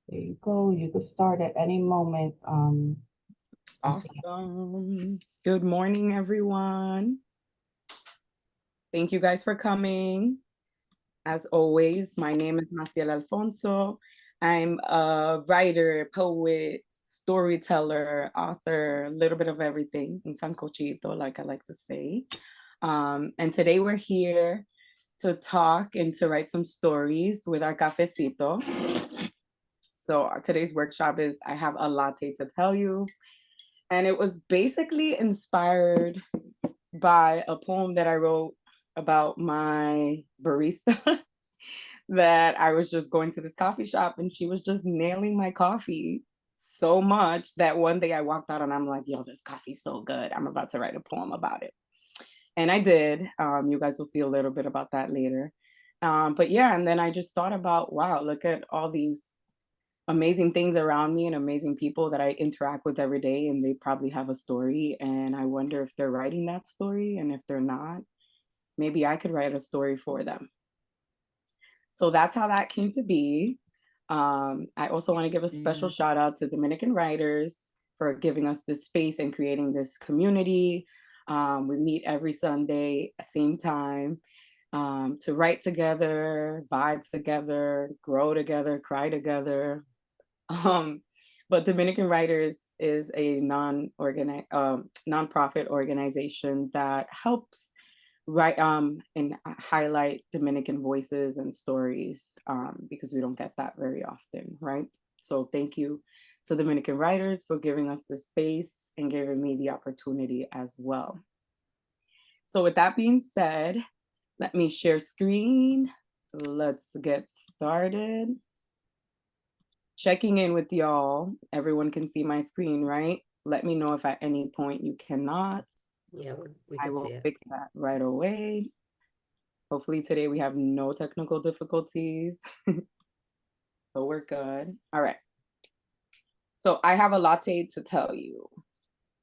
There you go. You could start at any moment. Awesome. Good morning, everyone. Thank you guys for coming. As always, my name is Massiel Alfonso. I'm a writer, poet, storyteller, author, a little bit of everything, un sancochito, like I like to say. And today we're here to talk and to write some stories with our cafecito. So today's workshop is I have a latte to tell you. And it was basically inspired by a poem that I wrote about my barista that I was just going to this coffee shop and she was just nailing my coffee so much that one day I walked out and I'm like, yo, this coffee's so good. I'm about to write a poem about it. And I did. You guys will see a little bit about that later. But yeah, and then I just thought about, wow, look at all these amazing things around me and amazing people that I interact with every day, and they probably have a story. And I wonder if they're writing that story. And if they're not, maybe I could write a story for them. So that's how that came to be. I also want to give a special shout out to Dominican writers for giving us this space and creating this community. We meet every Sunday at the same time to write together, vibe together, grow together, cry together. Um, but Dominican Writers is a nonprofit organization that helps write and highlight Dominican voices and stories because we don't get that very often, right? So thank you to Dominican Writers for giving us the space and giving me the opportunity as well. So with that being said, let me share screen. Let's get started. Checking in with y'all. Everyone can see my screen, right? Let me know if at any point you cannot. Yeah, we I can will see it. fix that right away. Hopefully today we have no technical difficulties. So we're good. All right. So I have a latte to tell you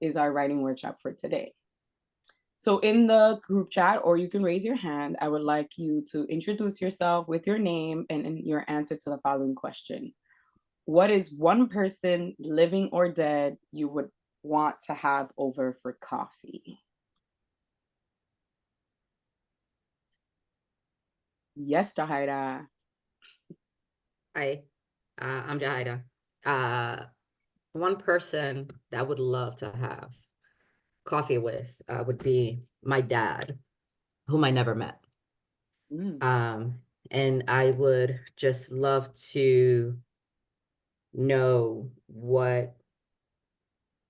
is our writing workshop for today. So in the group chat, or you can raise your hand, I would like you to introduce yourself with your name and your answer to the following question. What is one person, living or dead, you would want to have over for coffee? Yes, Jahida. Hi, I'm Jahida. Uh, One person that I would love to have coffee with would be my dad, whom I never met. Mm, Um, and I would just love to know what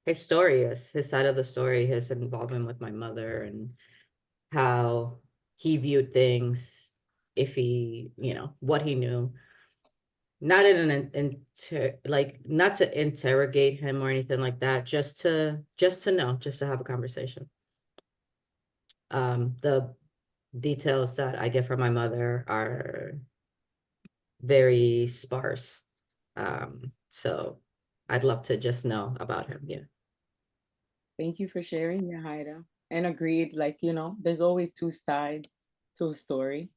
his story is, his side of the story, his involvement with my mother, and how he viewed things, if he, what he knew. Not in an like, not to interrogate him or anything like that, just to know, just to have a conversation. The details that I get from my mother are very sparse. So I'd love to just know about him. Yeah. thank you for sharing, Jahida. And agreed, like, there's always two sides to a story.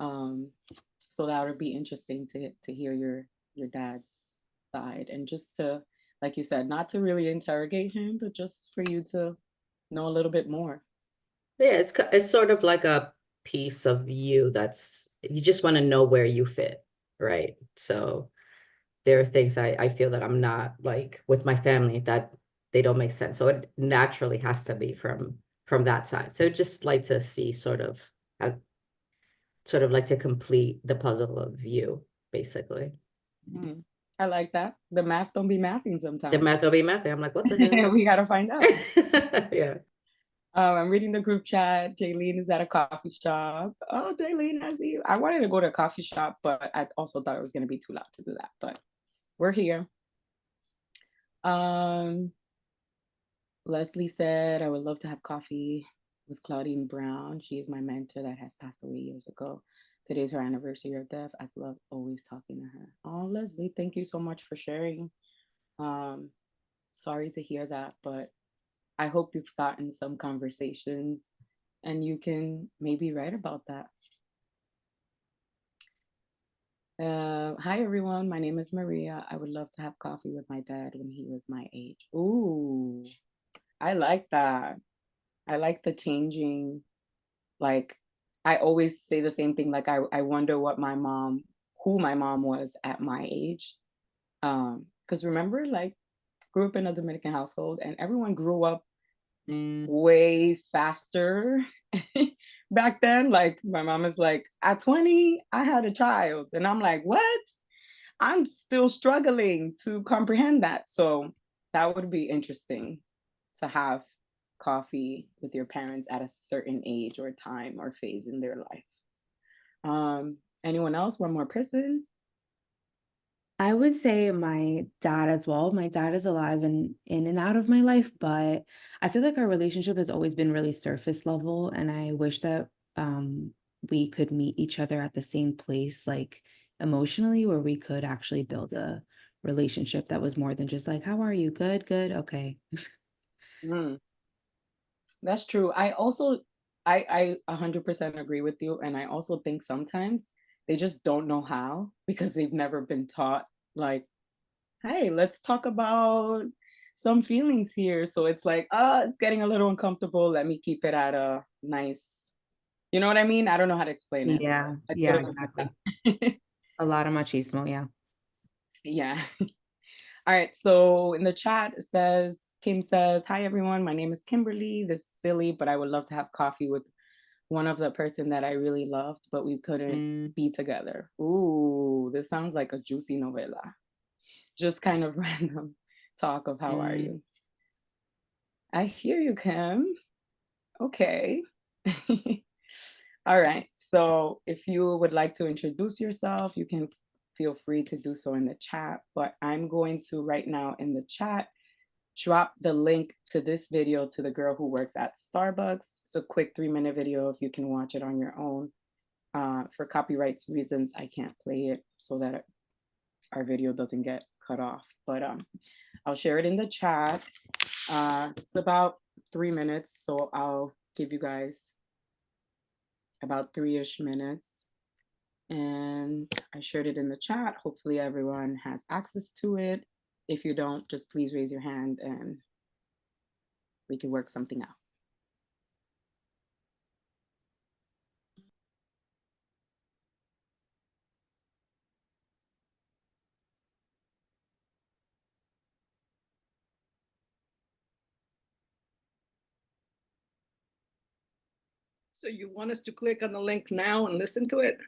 Um, so that would be interesting to hear your dad's side and just to, like you said, not to really interrogate him, but just for you to know a little bit more. Yeah, it's sort of like a piece of you that's, you just want to know where you fit, right? So there are things I feel that I'm not, like with my family, that they don't make sense. So it naturally has to be from that side. So just like to see sort of like to complete the puzzle of you, basically. Mhm. I like that. The math don't be mathing The sometimes. math will be math. I'm like, what the hell? We gotta find out. Yeah. I'm reading the group chat. Jaylene is at a coffee shop. Oh, Jaylene, I see you. I wanted to go to a coffee shop, but I also thought it was gonna be too loud to do that. But we're here. Um, Leslie said, I would love to have coffee with Claudine Brown. She is my mentor that has passed away years ago. Today's her anniversary of death. I've loved always talking to her. Oh, Leslie, thank you so much for sharing. Um, Sorry to hear that, but I hope you've gotten some conversations and you can maybe write about that. Hi everyone, my name is Maria. I would love to have coffee with my dad when he was my age. Ooh, I like that. I like the changing, like I always say the same thing, like I wonder what my mom, who my mom was at my age. Because remember, like grew up in a Dominican household and everyone grew up way faster back then. Like my mom is like, at 20, I had a child. And I'm like, what? I'm still struggling to comprehend that. So that would be interesting to have coffee with your parents at a certain age or time or phase in their life. Anyone else? One more person? I would say my dad as well. My dad is alive and in and out of my life, but I feel like our relationship has always been really surface level, and I wish that we could meet each other at the same place, like emotionally, where we could actually build a relationship that was more than just like, "How are you? Good, good, okay." Mm, that's true. I 100% agree with you. And I also think sometimes they just don't know how because they've never been taught, like, hey, let's talk about some feelings here. So it's like, it's getting a little uncomfortable. Let me keep it at a nice, you know what I mean? I don't know how to explain it. Yeah, Let's put yeah, it like exactly. that. A lot of machismo, yeah. Yeah. All right. So in the chat, it says, Kim says, hi, everyone. My name is Kimberly. This is silly, but I would love to have coffee with one of the person that I really loved, but we couldn't be together. Ooh, this sounds like a juicy novela. Just kind of random talk of how are you. I hear you, Kim. Okay. All right. So if you would like to introduce yourself, you can feel free to do so in the chat. But I'm going to right now in the chat drop the link to this video to the girl who works at Starbucks. It's a quick 3-minute video if you can watch it on your own. For copyright reasons, I can't play it so that our video doesn't get cut off. But I'll share it in the chat. It's about 3 minutes, so I'll give you guys about 3-ish minutes. And I shared it in the chat. Hopefully everyone has access to it. If you don't, just please raise your hand and we can work something out. So you want us to click on the link now and listen to it?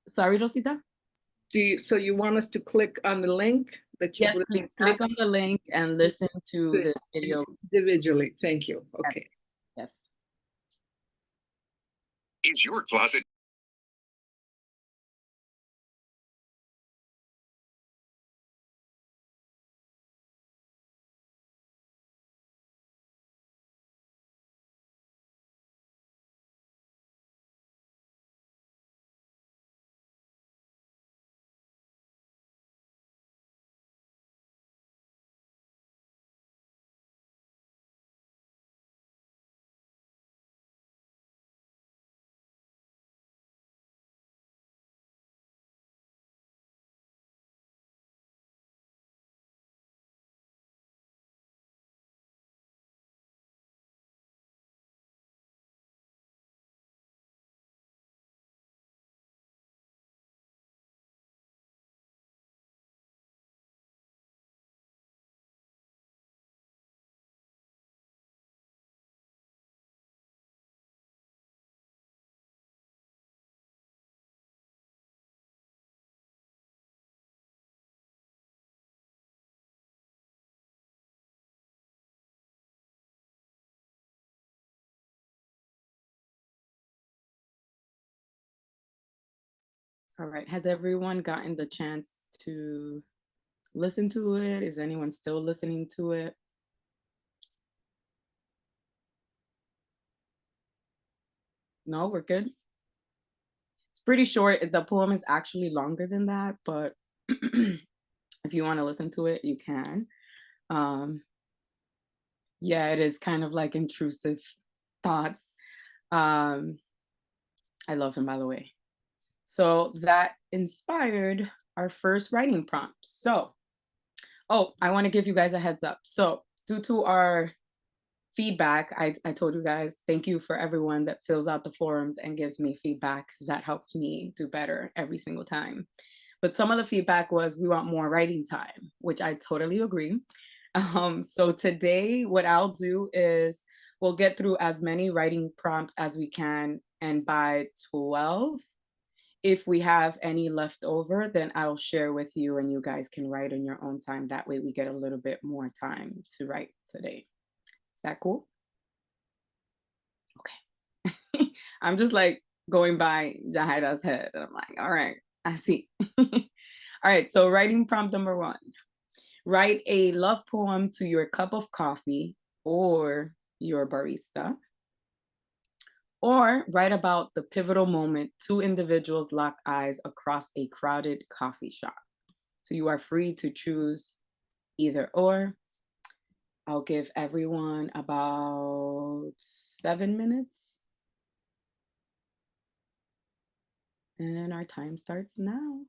Sorry, Rosita? So you want us to click on the link that you Yes, please click on the link and listen to this video individually? Thank you. Okay. Yes. Is your closet All right. Has everyone gotten the chance to listen to it? Is anyone still listening to it? No, we're good. It's pretty short. The poem is actually longer than that, but if you want to listen to it, you can. Yeah, it is kind of like intrusive thoughts. Um, I love him, by the way. So that inspired our first writing prompt. So, oh, I want to give you guys a heads up. So due to our feedback, I told you guys, thank you for everyone that fills out the forums and gives me feedback, because that helps me do better every single time. But some of the feedback was we want more writing time, which I totally agree. So today, what I'll do is we'll get through as many writing prompts as we can. And by 12, if we have any left over, then I'll share with you and you guys can write in your own time. That way we get a little bit more time to write today. Is that cool? Okay. I'm just like going by Jahida's head. I'm like, all right, I see. All right, so writing prompt number 1. Write a love poem to your cup of coffee or your barista. Or write about the pivotal moment 2 individuals lock eyes across a crowded coffee shop. So you are free to choose either or. I'll give everyone about 7 minutes. And our time starts now.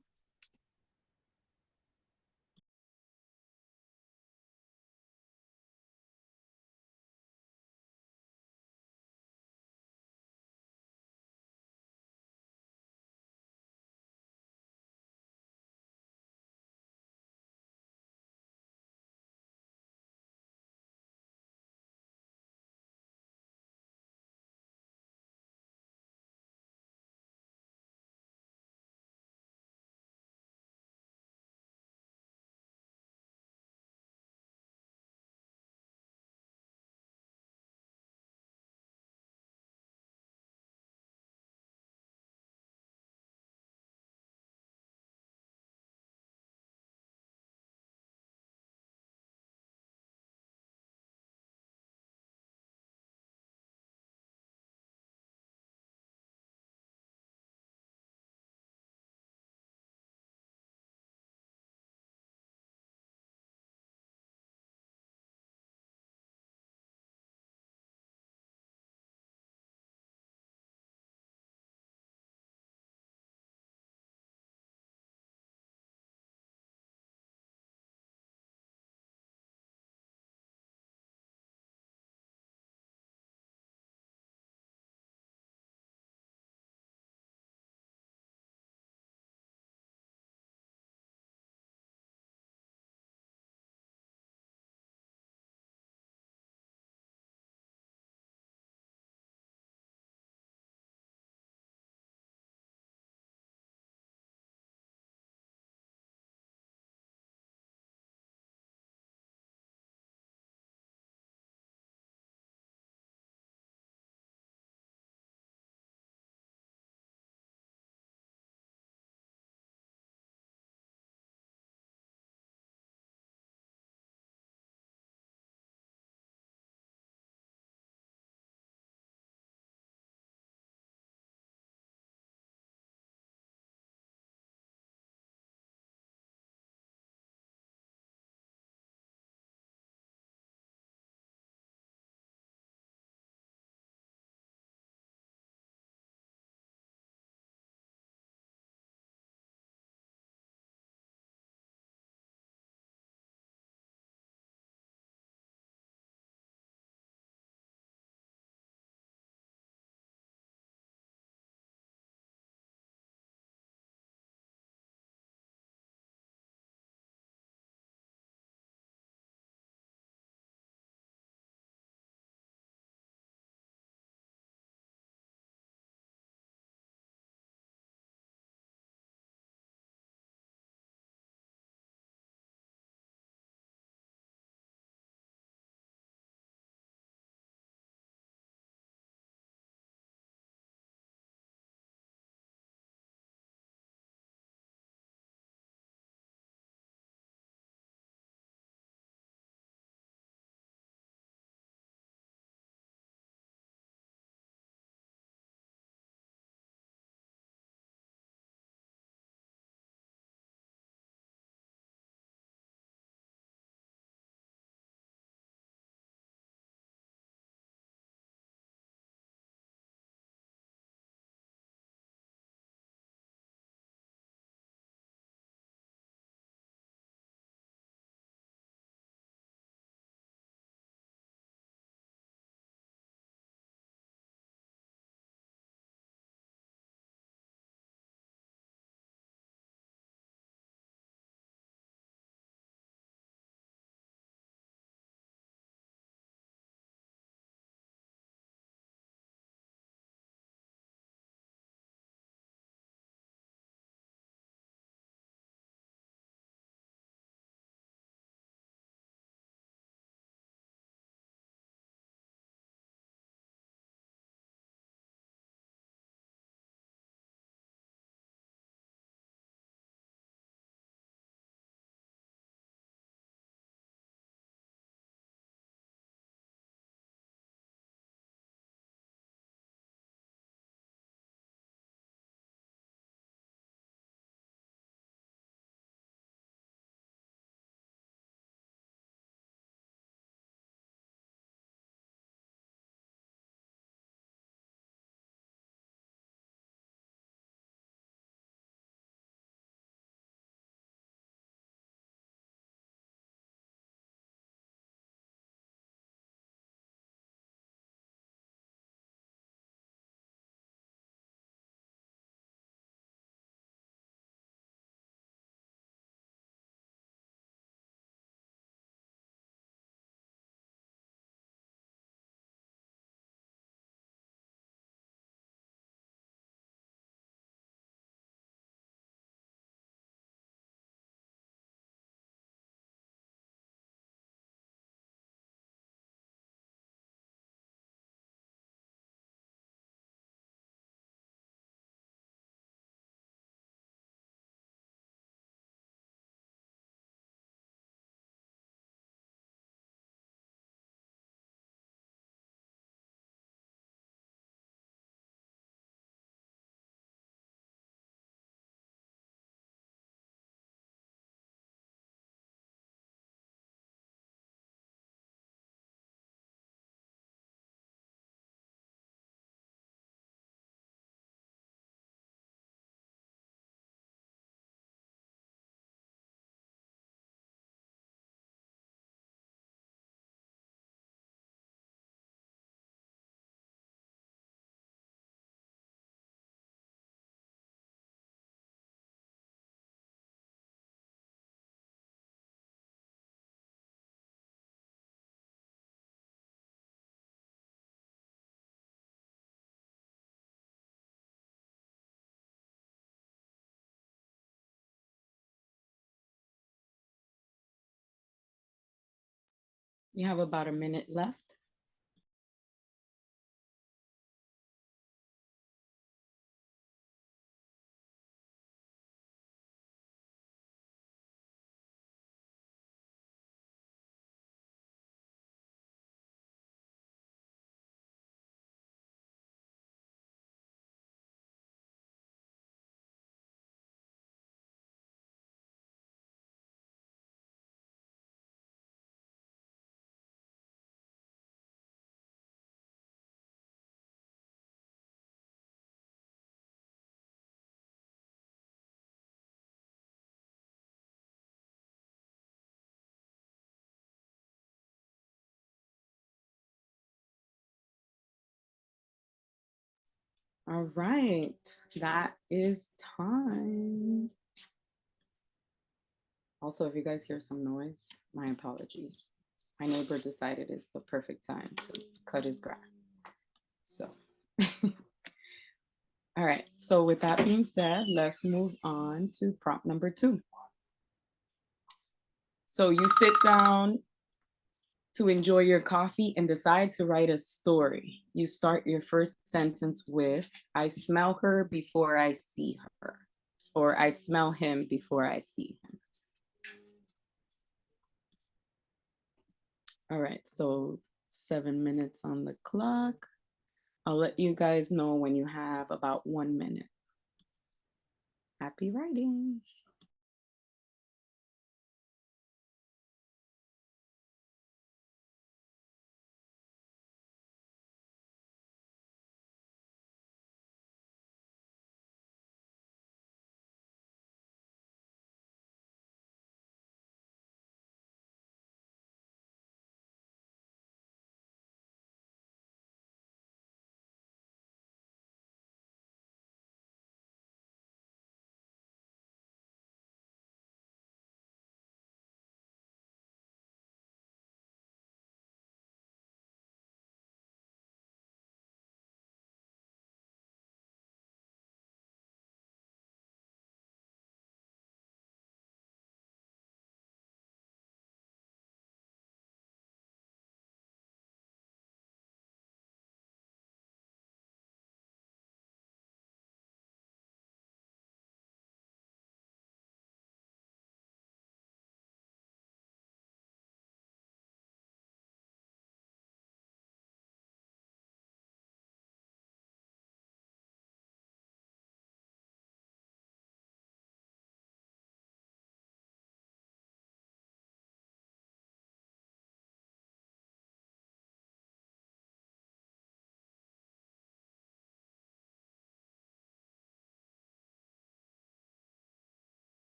We have about a minute left. All right, that is time. Also, if you guys hear some noise, my apologies. My neighbor decided it's the perfect time to cut his grass. So, all right. So with that being said, let's move on to prompt number 2. So you sit down to enjoy your coffee and decide to write a story. You start your first sentence with, I smell her before I see her, or I smell him before I see him. All right, so 7 minutes on the clock. I'll let you guys know when you have about 1 minute. Happy writing.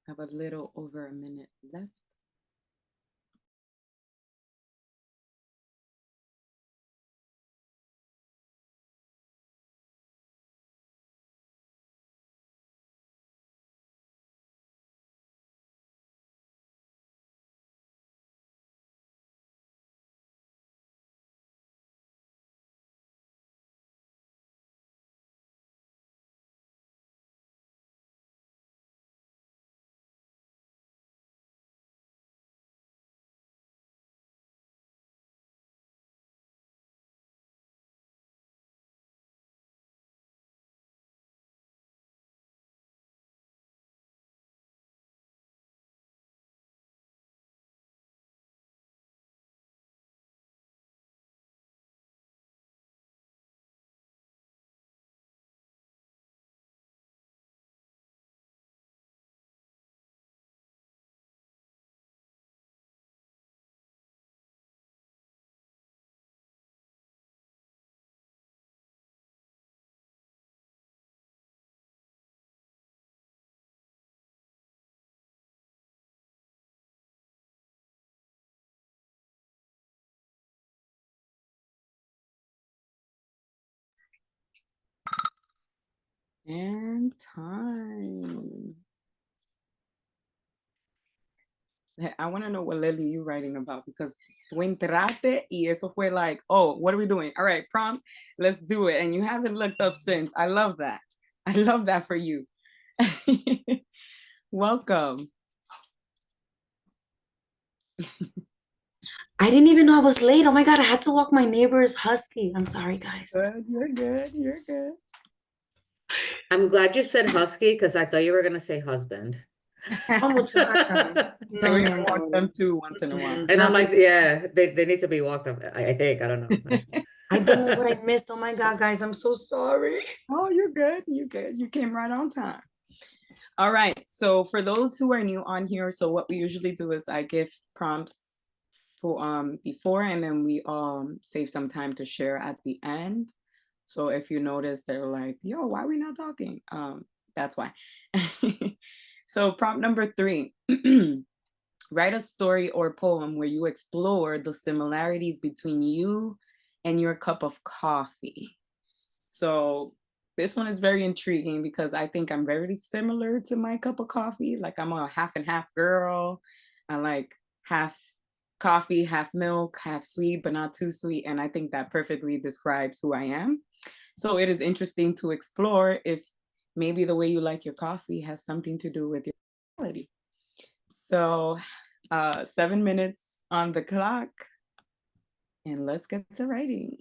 Have a little over a minute left. And time. I want to know what Lily you writing about because tú entraste y eso fue like, oh, what are we doing? All right, prompt, let's do it. And you haven't looked up since. I love that. I love that for you. Welcome. I didn't even know I was late. Oh my God, I had to walk my neighbor's husky. I'm sorry, guys. Good, you're good. You're good. I'm glad you said husky because I thought you were gonna say husband. Oh, muchacha. No, We're no, gonna walk no. them too once in a while. And I'm like, Exactly. yeah, they need to be walked up. I think. I don't know. I don't know what I missed. Oh my God, guys, I'm so sorry. Oh, you're good. You're good. You came right on time. All right. So for those who are new on here, so what we usually do is I give prompts for before and then we save some time to share at the end. So if you notice they're like, yo, why are we not talking? That's why. So prompt number 3. Write a story or poem where you explore the similarities between you and your cup of coffee. So this one is very intriguing because I think I'm very similar to my cup of coffee. Like I'm a half and half girl. I like half coffee, half milk, half sweet, but not too sweet. And I think that perfectly describes who I am. So it is interesting to explore if maybe the way you like your coffee has something to do with your personality. So 7 minutes on the clock and let's get to writing.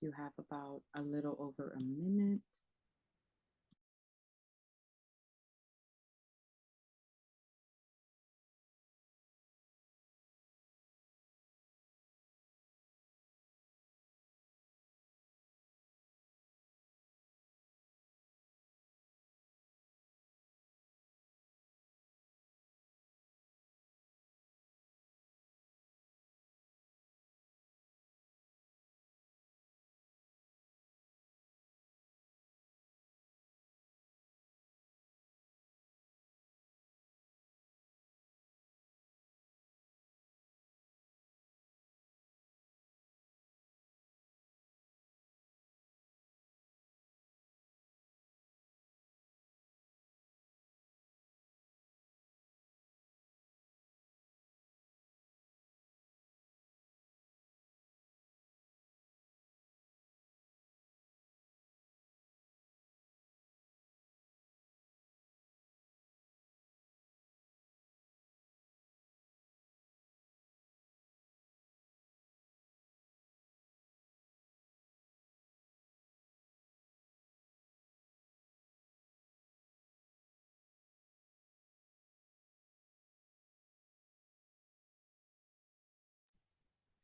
You have about a little over a minute.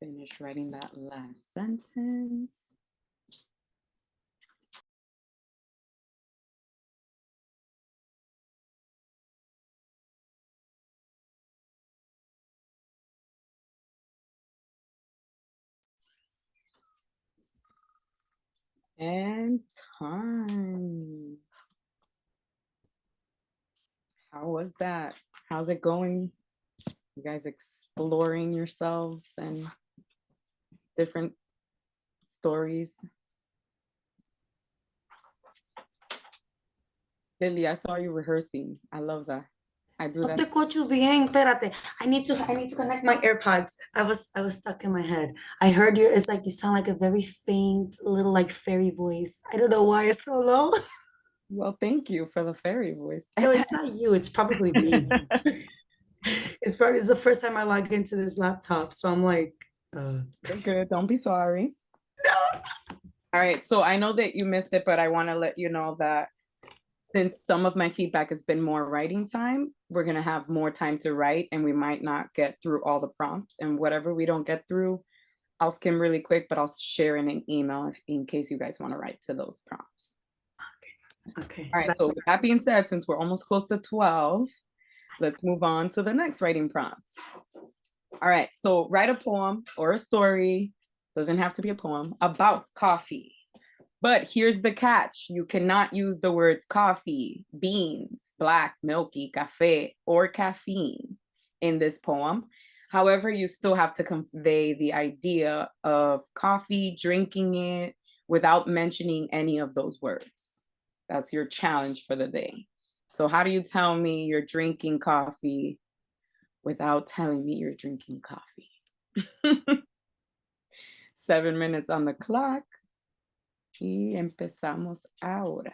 Finish writing that last sentence. And time. How was that? How's it going? You guys exploring yourselves and different stories? Lily, I saw you rehearsing. I love that. I do No that. te escucho bien, espérate. I need to connect my AirPods. I was stuck in my head. I heard you, it's like you sound like a very faint, little like fairy voice. I don't know why it's so low. Well, thank you for the fairy voice. No, it's not you, it's probably me. It's the first time I log into this laptop, so I'm like, You're good. Don't be sorry. no. All right. So I know that you missed it, but I want to let you know that since some of my feedback has been more writing time, we're going to have more time to write and we might not get through all the prompts. And whatever we don't get through, I'll skim really quick, but I'll share in an email in case you guys want to write to those prompts. Okay. All right. So with that being said, since we're almost close to 12, let's move on to the next writing prompt. All right. So write a poem or a story, doesn't have to be a poem, about coffee. But here's the catch. You cannot use the words coffee, beans, black, milky, café, or caffeine in this poem. However, you still have to convey the idea of coffee, drinking it, without mentioning any of those words. That's your challenge for the day. So how do you tell me you're drinking coffee without telling me you're drinking coffee? 7 minutes on the clock. Y empezamos ahora.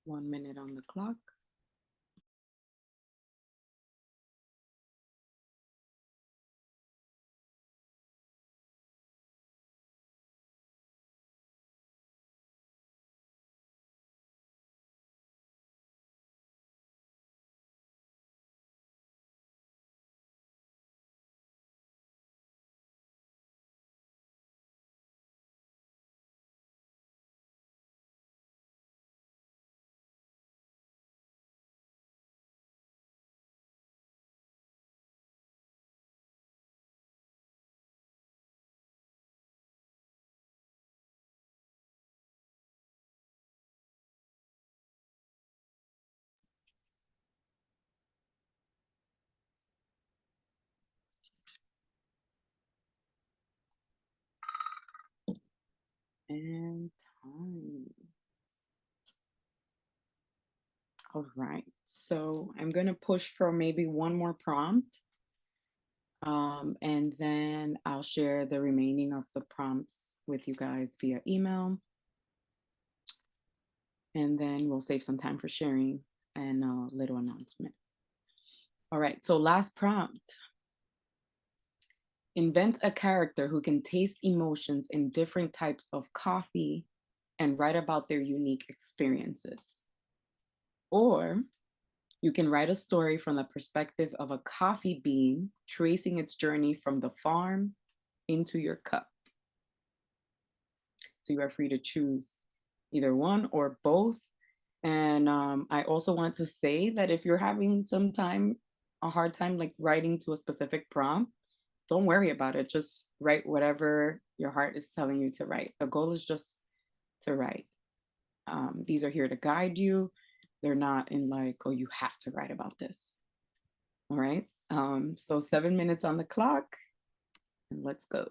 1 minute on the clock. And time. All right, so I'm gonna push for maybe one more prompt. And then I'll share the remaining of the prompts with you guys via email. And then we'll save some time for sharing and a little announcement. All right, so last prompt. Invent a character who can taste emotions in different types of coffee and write about their unique experiences. Or you can write a story from the perspective of a coffee bean, tracing its journey from the farm into your cup. So you are free to choose either one or both. And I also want to say that if you're having a hard time like writing to a specific prompt, don't worry about it. Just write whatever your heart is telling you to write. The goal is just to write. These are here to guide you. They're not in like, oh, you have to write about this. All right. So 7 minutes on the clock, and let's go.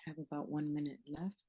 have about 1 minute left.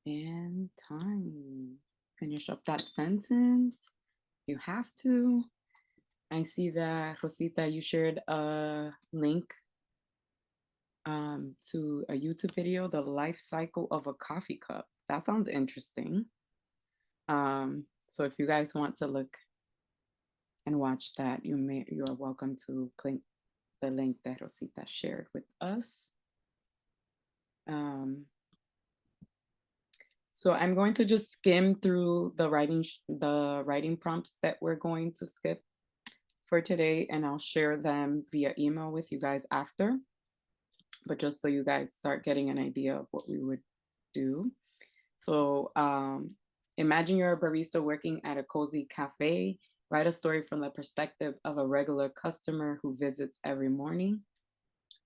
And time. Finish up that sentence. You have to. I see that, Rosita, you shared a link to a YouTube video, The Life Cycle of a Coffee Cup. That sounds interesting. So if you guys want to look and watch that, you are welcome to click the link that Rosita shared with us. So I'm going to just skim through the writing prompts that we're going to skip for today, and I'll share them via email with you guys after. But just so you guys start getting an idea of what we would do. So imagine you're a barista working at a cozy cafe. Write a story from the perspective of a regular customer who visits every morning.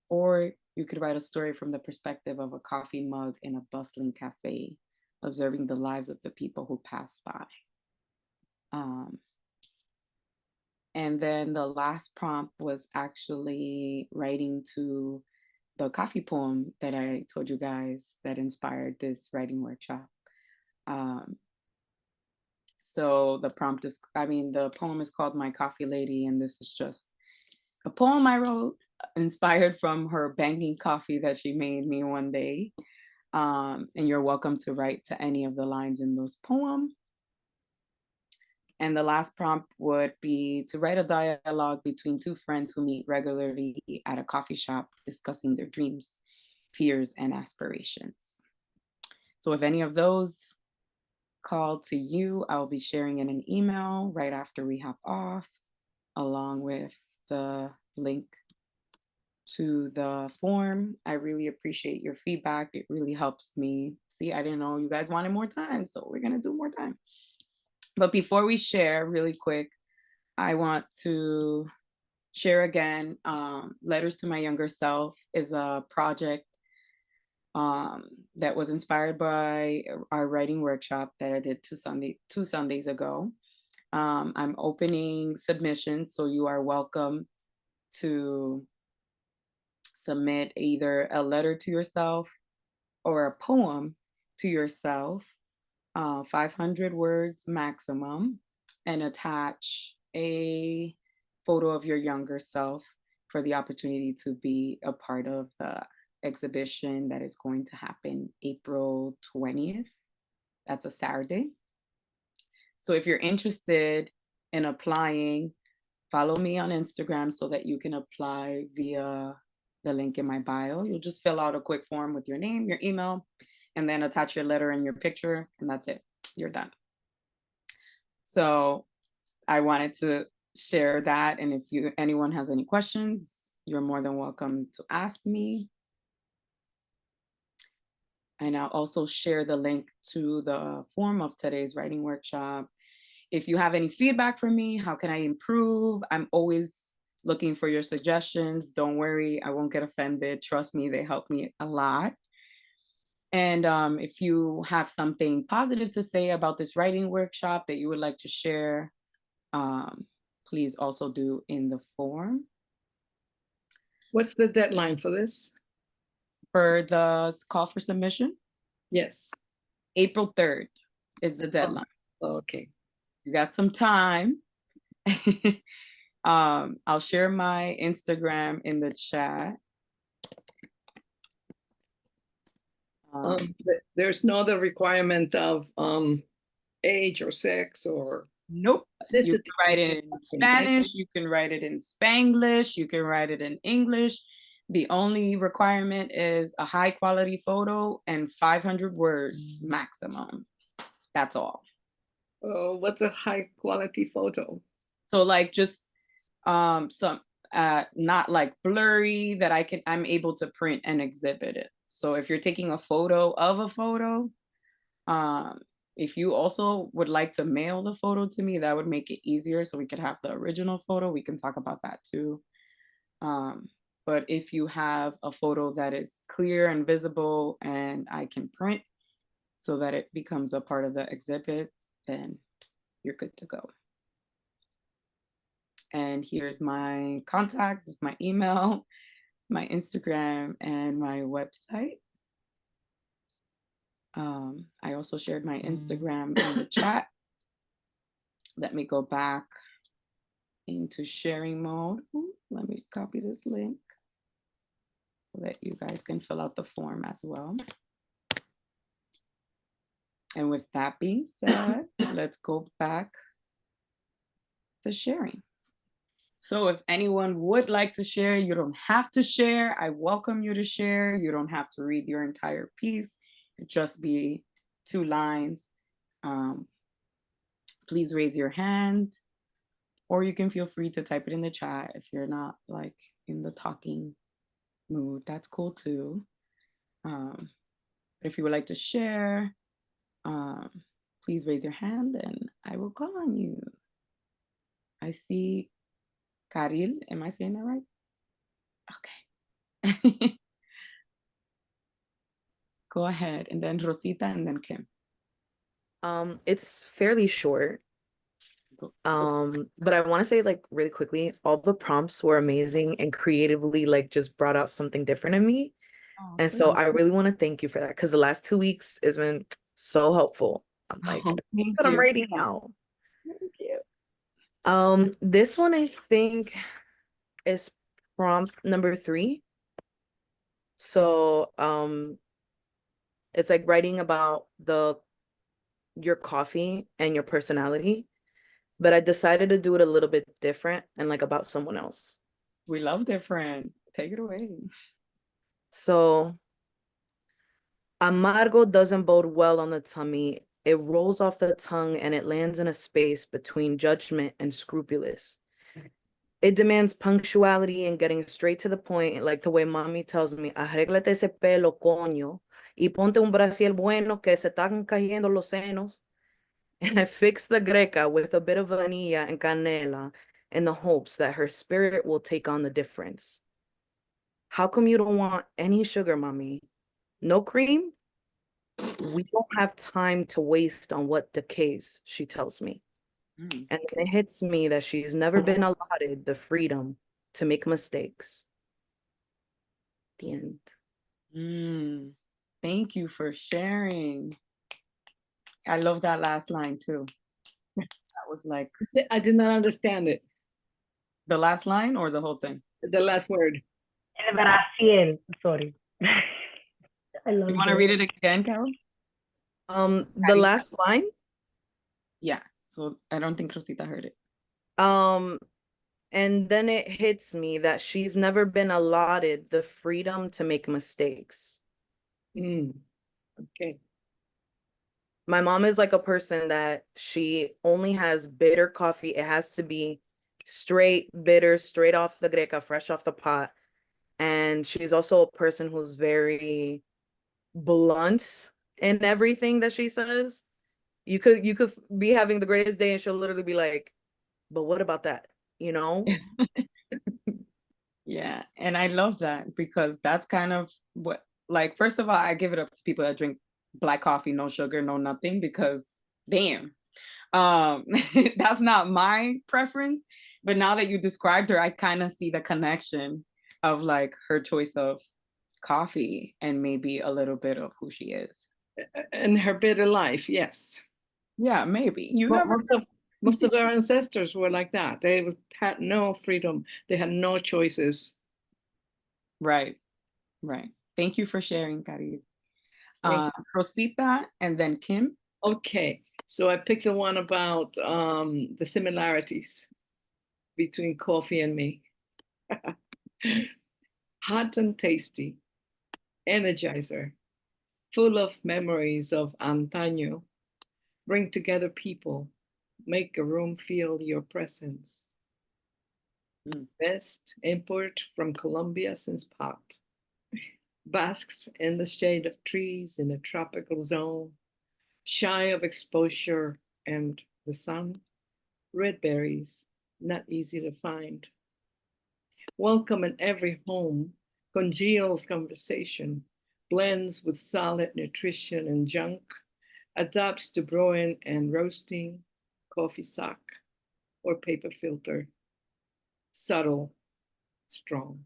Or you could write a story from the perspective of a coffee mug in a bustling cafe, observing the lives of the people who pass by. And then the last prompt was actually writing to the coffee poem that I told you guys that inspired this writing workshop. So the poem is called My Coffee Lady, and this is just a poem I wrote inspired from her banging coffee that she made me one day. And you're welcome to write to any of the lines in those poems. And the last prompt would be to write a dialogue between two friends who meet regularly at a coffee shop, discussing their dreams, fears, and aspirations. So if any of those call to you, I'll be sharing in an email right after we hop off, along with the link to the form. I really appreciate your feedback. It really helps me. See, I didn't know you guys wanted more time, so we're gonna do more time. But before we share, really quick, I want to share again, Letters to My Younger Self is a project that was inspired by our writing workshop that I did two Sundays ago. I'm opening submissions, so you are welcome to submit either a letter to yourself or a poem to yourself, 500 words maximum, and attach a photo of your younger self for the opportunity to be a part of the exhibition that is going to happen April 20th. That's a Saturday. So if you're interested in applying, follow me on Instagram so that you can apply via the link in my bio. You'll just fill out a quick form with your name, your email, and then attach your letter and your picture, and that's it. You're done. So I wanted to share that, and if anyone has any questions, you're more than welcome to ask me. And I'll also share the link to the form of today's writing workshop. If you have any feedback for me, how can I improve? I'm always looking for your suggestions. Don't worry, I won't get offended. Trust me, they help me a lot. And if you have something positive to say about this writing workshop that you would like to share, please also do in the form. What's the deadline for this? For the call for submission, Yes. April 3rd is the deadline. Okay. You got some time. I'll share my Instagram in the chat. There's no other requirement of age or sex or Nope. You can ethnicity. write it in Spanish, you can write it in Spanglish, you can write it in English. The only requirement is a high quality photo and 500 words maximum. That's all. What's a high quality photo? So like just some not like blurry that I'm able to print and exhibit it. So if you're taking a photo of a photo, if you also would like to mail the photo to me, that would make it easier so we could have the original photo. We can talk about that too. But if you have a photo that is clear and visible and I can print so that it becomes a part of the exhibit, then you're good to go. And here's my contact, my email, my Instagram, and my website. I also shared my Instagram in the chat. Let me go back into sharing mode. Ooh, let me copy this link so that you guys can fill out the form as well. And with that being said, let's go back to sharing. So if anyone would like to share, you don't have to share. I welcome you to share. You don't have to read your entire piece. It just be 2 lines. Please raise your hand, or you can feel free to type it in the chat if you're not like in the talking mood. That's cool too. But if you would like to share, please raise your hand and I will call on you. I see Karil, am I saying that right? Okay. Go ahead, and then Rosita, and then Kim. It's fairly short. But I want to say like really quickly, all the prompts were amazing and creatively like just brought out something different in me. Oh, And so I really want to thank you for that because the last 2 weeks has been so helpful. I'm like, thank what I'm you. writing now. Thank you. This one I think is prompt number 3. So it's like writing about your coffee and your personality, but I decided to do it a little bit different and like about someone else. We love different. Take it away. So amargo doesn't bode well on the tummy. It rolls off the tongue and it lands in a space between judgment and scrupulous. It demands punctuality and getting straight to the point, like the way mommy tells me, arréglate ese pelo, coño, y ponte un brasier bueno que se están cayendo los senos. And I fix the greca with a bit of vanilla and canela in the hopes that her spirit will take on the difference. How come you don't want any sugar, mommy? No cream? We don't have time to waste on what decays, she tells me. And then it hits me that she's never been allotted the freedom to make mistakes. The end. Thank you for sharing. I love that last line too. That was like. I did not understand it. The last line or the whole thing? The last word. El Massiel, sorry. I love You want to read it again, Carol? The last line? Yeah. So I don't think Rosita heard it. And then it hits me that she's never been allotted the freedom to make mistakes. Okay. My mom is like a person that she only has bitter coffee. It has to be straight, bitter, straight off the greca, fresh off the pot. And she's also a person who's very blunt in everything that she says. You could be having the greatest day and she'll literally be like, but what about that? You know? Yeah. And I love that because that's kind of what, like, first of all, I give it up to people that drink black coffee, no sugar, no nothing, because damn, that's not my preference. But now that you described her, I kind of see the connection of like her choice of coffee and maybe a little bit of who she is. And her bitter life, yes. Yeah, maybe. Most of our ancestors were like that. They had no freedom. They had no choices. Right. Thank you for sharing, Karil. Rosita, and then Kim. Okay, so I picked the one about the similarities between coffee and me. Hot and tasty, energizer, full of memories of antaño, bring together people, make a room feel your presence. Best import from Colombia since pot. Basks in the shade of trees in a tropical zone, shy of exposure and the sun. Red berries, not easy to find. Welcome in every home, congeals conversation, blends with solid nutrition and junk, adapts to brewing and roasting, coffee sock or paper filter. Subtle, strong.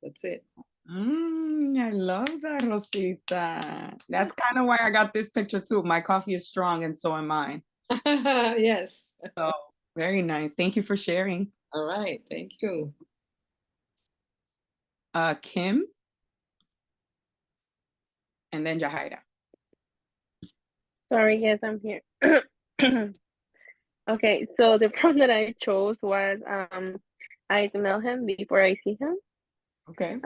That's it. I love that, Rosita. That's kind of why I got this picture too. My coffee is strong and so am I. Yes. So very nice. Thank you for sharing. All right. Thank you. Kim. And then Jahaira. Sorry, yes, I'm here. Okay, so the prompt that I chose was I smell him before I see him. Okay.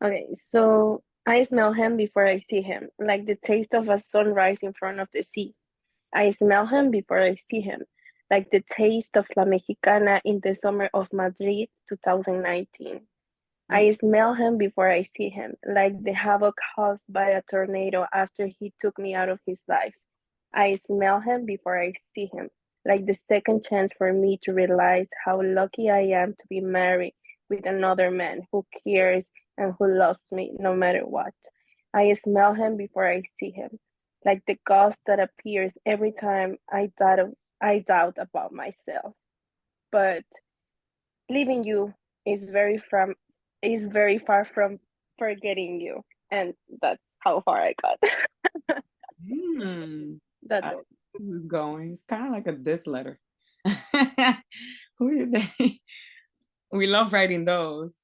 Okay, so I smell him before I see him, like the taste of a sunrise in front of the sea. I smell him before I see him, like the taste of La Mexicana in the summer of Madrid 2019. I smell him before I see him, like the havoc caused by a tornado after he took me out of his life. I smell him before I see him, like the second chance for me to realize how lucky I am to be married with another man who cares and who loves me no matter what. I smell him before I see him, like the ghost that appears every time I doubt about myself. But leaving you is very far from forgetting you, and that's how far I got. That's it. This is going. It's kind of like a diss letter. Who are they? We love writing those.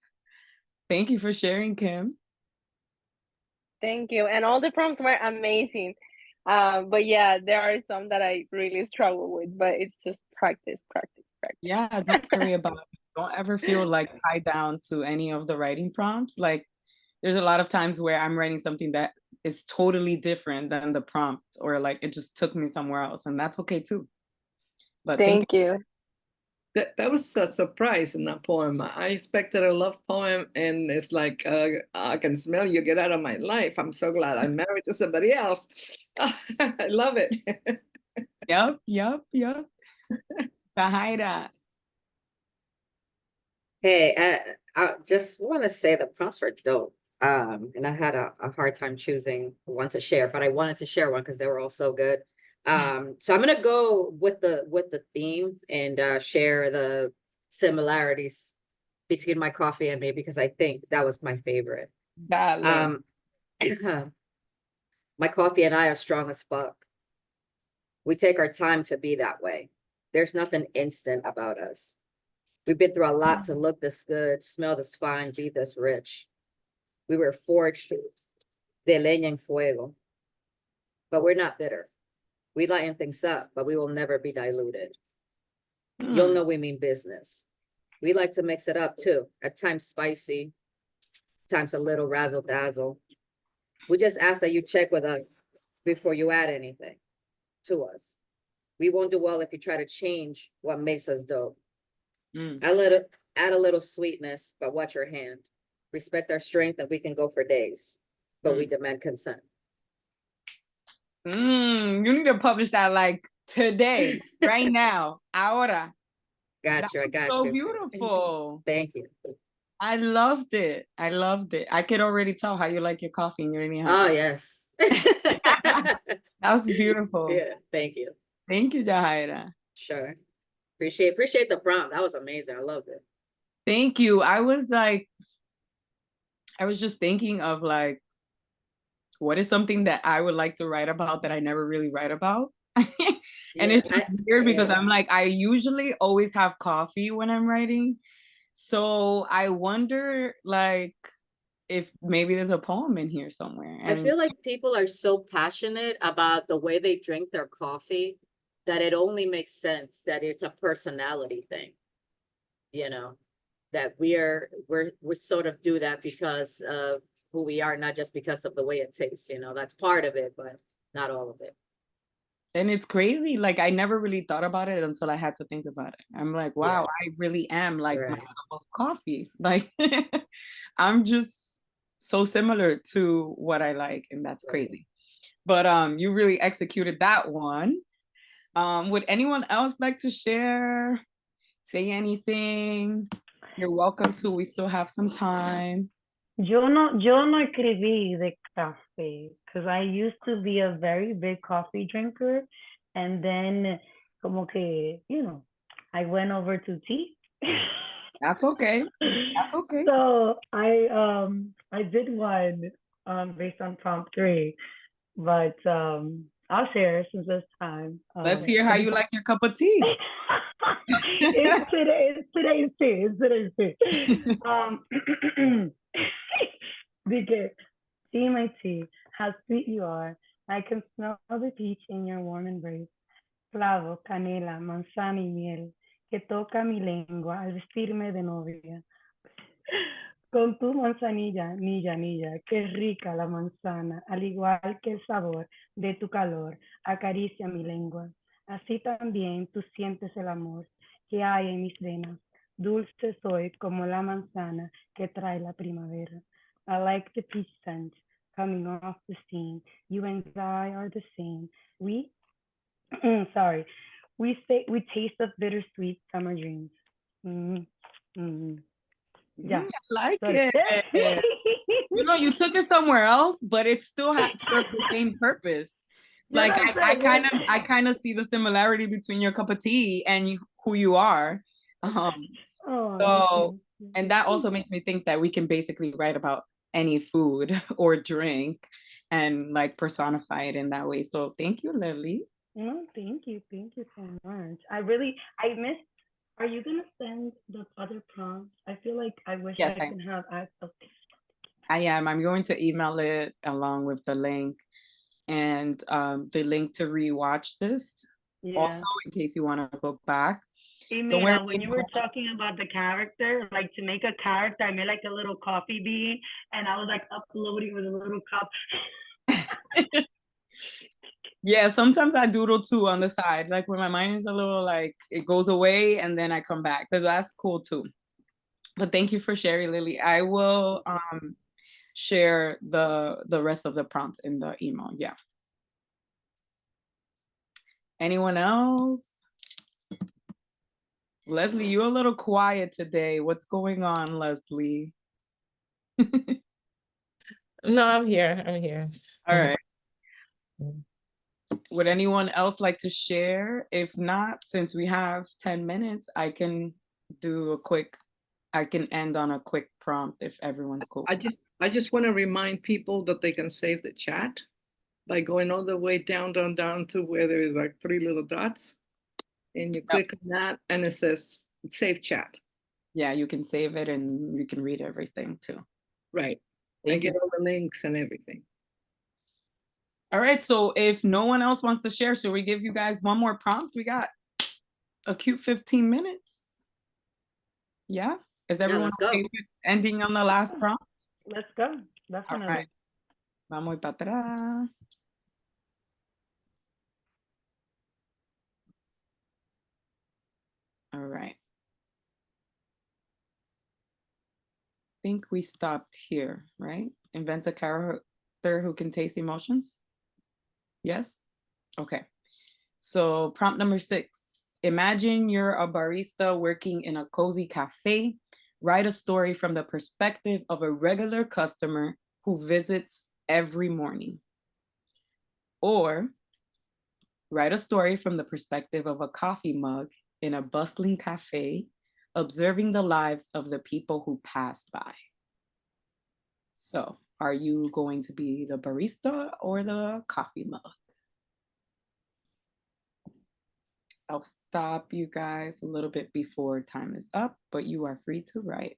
Thank you for sharing, Kim. Thank you. And all the prompts were amazing. But yeah, there are some that I really struggle with, but it's just practice. Yeah, don't worry about it. Don't ever feel like tied down to any of the writing prompts. Like there's a lot of times where I'm writing something that is totally different than the prompt, or like it just took me somewhere else, and that's okay too. But thank you. That was a surprise in that poem. I expected a love poem, and it's like, I can smell you, get out of my life. I'm so glad I'm married to somebody else. I love it. Yep. Jahaira. Hey, I just want to say the prompts were dope. And I had a hard time choosing one to share, but I wanted to share one because they were all so good. So I'm gonna go with the theme and share the similarities between my coffee and me because I think that was my favorite. My coffee and I are strong as fuck. We take our time to be that way. There's nothing instant about us. We've been through a lot to look this good, smell this fine, be this rich. We were forged de leña en fuego, but we're not bitter. We lighten things up, but we will never be diluted. You'll know we mean business. We like to mix it up too, at times spicy, times a little razzle dazzle. We just ask that you check with us before you add anything to us. We won't do well if you try to change what makes us dope. Add a little sweetness, but watch your hand. Respect our strength and we can go for days, but we demand consent. You need to publish that like today, right now, ahora. Got you. I got so you. Beautiful. Thank you. I loved it. I could already tell how you like your coffee and you didn't have. Oh, yes. That was beautiful. Yeah, thank you. Thank you, Jahaira. Sure. Appreciate the prompt. That was amazing. I loved it. Thank you. I was just thinking of like, what is something that I would like to write about that I never really write about? And it's just weird because I'm like, I usually always have coffee when I'm writing. So I wonder, like, if maybe there's a poem in here somewhere. I feel like people are so passionate about the way they drink their coffee that it only makes sense that it's a personality thing. You know, that we're sort of do that because of who we are, not just because of the way it tastes. You know, that's part of it, but not all of it. And it's crazy. Like, I never really thought about it until I had to think about it. I'm like, wow, I really am like my Right. cup of coffee. Like, I'm just so similar to what I like, and that's crazy. But you really executed that one. Would anyone else like to share? Say anything? You're welcome to. We still have some time. Yo no escribí de café because I used to be a very big coffee drinker, and then como que, I went over to tea. That's okay. That's okay. So I did one based on prompt 3, but I'll share since this time. Let's hear how you like your cup of tea. It's today's tea. It's today's tea. Because tea, my tea, how sweet you are. I can smell the peach in your warm embrace. Clavo, canela, manzana y miel, que toca mi lengua al vestirme de novia. Con tu manzanilla, nilla, nilla, qué rica la manzana, al igual que el sabor de tu calor, acaricia mi lengua. Así también tú sientes el amor que hay en mis venas. Dulce soy como la manzana que trae la primavera. I like the peach scent coming off the steam. You and I are the same. We, sorry, we taste of bittersweet summer dreams. Yeah. I like Sorry. it. You know, you took it somewhere else, but it still had served the same purpose. Like, I kind of see the similarity between your cup of tea and who you are. So, and that also makes me think that we can basically write about any food or drink and like personify it in that way. So thank you, Lily. No, thank you so much. I missed. Are you gonna send the other prompts? I feel like I wish Yes, I can have access. I am. I'm going to email it along with the link and the link to rewatch this. Yeah. Also, in case you want to go back. When you were talking about the character, like to make a character, I made like a little coffee bean, and I was like uploading with a little cup. Yeah, sometimes I doodle too on the side, like when my mind is a little like it goes away and then I come back, because that's cool too. But thank you for sharing, Lily. I will share the rest of the prompts in the email. Yeah. Anyone else? Leslie, you're a little quiet today. What's going on, Leslie? No, I'm here. I'm here. All right. Would anyone else like to share? If not, since we have 10 minutes, I can end on a quick prompt if everyone's cool. I just want to remind people that they can save the chat by going all the way down to where there's like 3 little dots, and you click on that and it says save chat. Yeah, you can save it and you can read everything too. Right. And get all the links and everything. All right, so if no one else wants to share, should we give you guys one more prompt? We got a cute 15 minutes. Yeah? Is everyone okay with ending on the last prompt? Let's go. Definitely. All right. Vamos para atrás. All right. I think we stopped here, right? Invent a character who can taste emotions. Yes? Okay. So prompt number 6. Imagine you're a barista working in a cozy cafe. Write a story from the perspective of a regular customer who visits every morning. Or write a story from the perspective of a coffee mug in a bustling cafe, observing the lives of the people who passed by. So, are you going to be the barista or the coffee mug? I'll stop you guys a little bit before time is up, but you are free to write.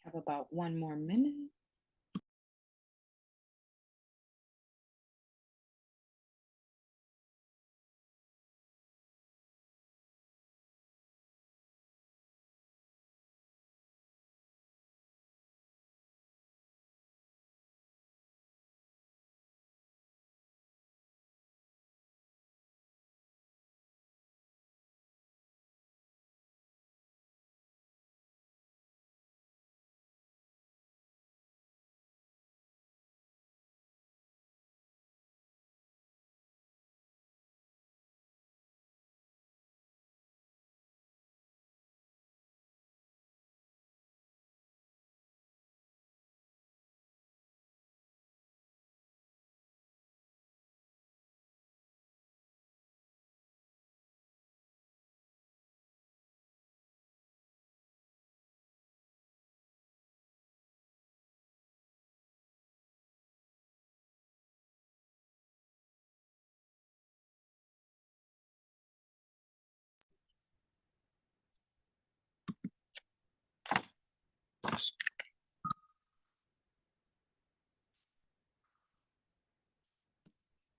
Have about 1 more minute.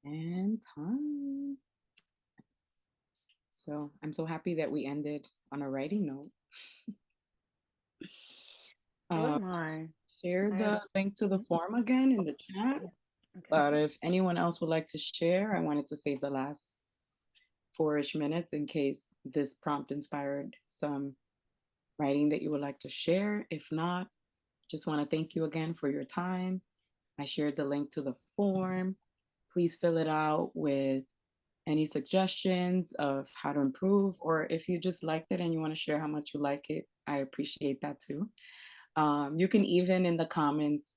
And time. So I'm so happy that we ended on a writing note. Oh my. Share I the have- link to the form again in the chat. Okay. But if anyone else would like to share, I wanted to save the last 4-ish minutes in case this prompt inspired some writing that you would like to share. If not, just want to thank you again for your time. I shared the link to the form. Please fill it out with any suggestions of how to improve, or if you just liked it and you want to share how much you like it, I appreciate that too. You can even in the comments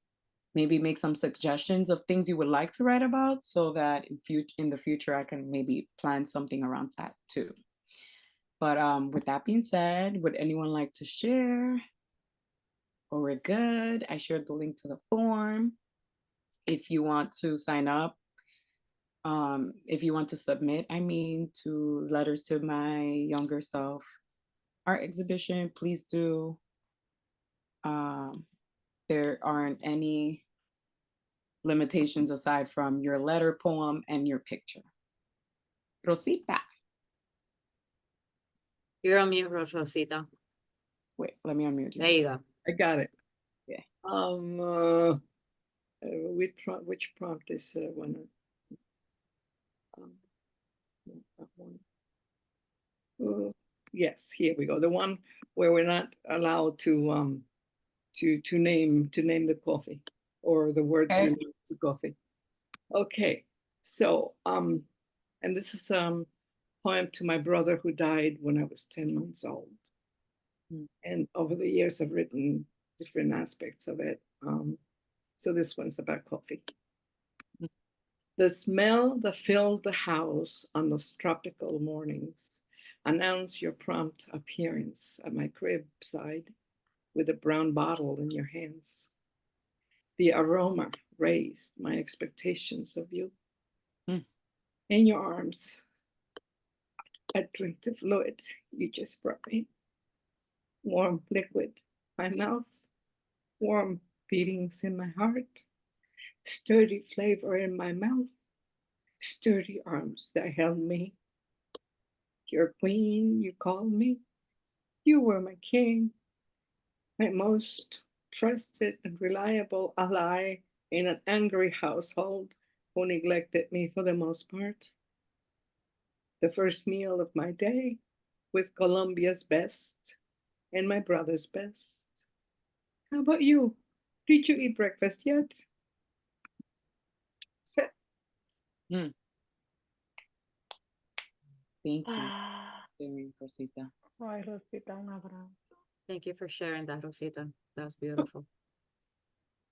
maybe make some suggestions of things you would like to write about so that in the future I can maybe plan something around that too. But with that being said, would anyone like to share? Or we're good. I shared the link to the form. If you want to sign up, if you want to submit, to Letters to My Younger Self art exhibition, please do. There aren't any limitations aside from your letter, poem, and your picture. Rosita. You're on mute, Rosita. Wait, let me unmute you. There you go. I got it. Yeah. Which prompt is one? That one. Yes, here we go. The one where we're not allowed to name the coffee or the words Okay. related to coffee. Okay, so and this is poem to my brother who died when I was 10 months old. And over the years, I've written different aspects of it. So this one's about coffee. The smell that filled the house on those tropical mornings announced your prompt appearance at my crib side with a brown bottle in your hands. The aroma raised my expectations of you. In your arms, I drink the fluid you just brought me. Warm liquid, my mouth, warm beatings in my heart, sturdy flavor in my mouth, sturdy arms that held me. Your queen, you called me. You were my king, my most trusted and reliable ally in an angry household who neglected me for the most part. The first meal of my day with Colombia's best and my brother's best. How about you? Did you eat breakfast yet? Set. Thank you, Rosita. Ay, Rosita, un abrazo. Thank you for sharing that, Rosita. That was beautiful.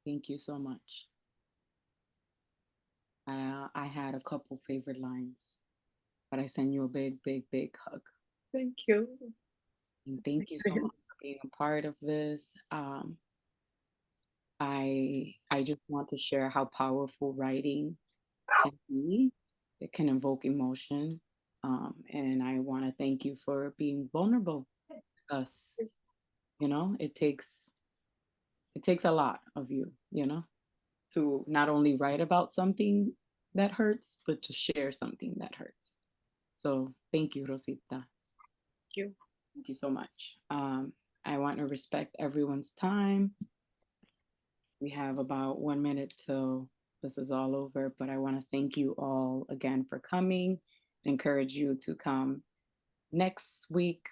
Thank you so much. I had a couple favorite lines, but I send you a big, big, big hug. Thank you. And thank you so much for being a part of this. I just want to share how powerful writing can be. It can evoke emotion. And I want to thank you for being vulnerable with us. You know, it takes a lot of you, to not only write about something that hurts, but to share something that hurts. So thank you, Rosita. Thank you. Thank you so much. I want to respect everyone's time. We have about 1 minute till this is all over, but I want to thank you all again for coming. Encourage you to come next week,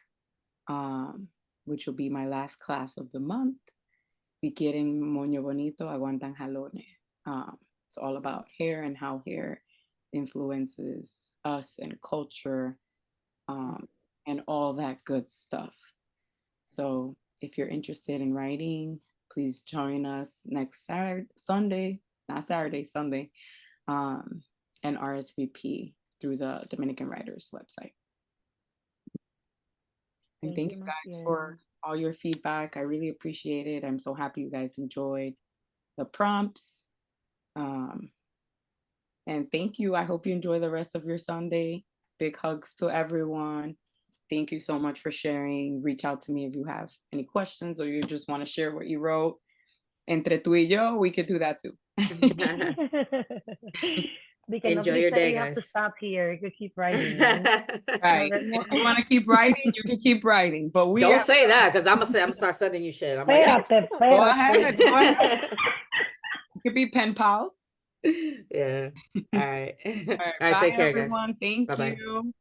which will be my last class of the month. Si quieren moño bonito, aguantan jalones. It's all about hair and how hair influences us and culture, and all that good stuff. So if you're interested in writing, please join us next Sunday, and RSVP through the Dominican Writers website. And thank you guys for all your feedback. I really appreciate it. I'm so happy you guys enjoyed the prompts. And thank you. I hope you enjoy the rest of your Sunday. Big hugs to everyone. Thank you so much for sharing. Reach out to me if you have any questions or you just want to share what you wrote. Entre tú y yo, we could do that too. Because Enjoy nobody your said day, you have to guys. stop here. You could keep writing, you know? Right. There's more- If you want to keep writing, you can keep writing. But we Don't have say that, because I'm gonna start sending you shit. I'm like, Espérate, Go ahead. Go ahead. espérate. You could be pen pals. yeah. All right. All right. All right, Bye, take care, guys. everyone. Thank Bye-bye. you.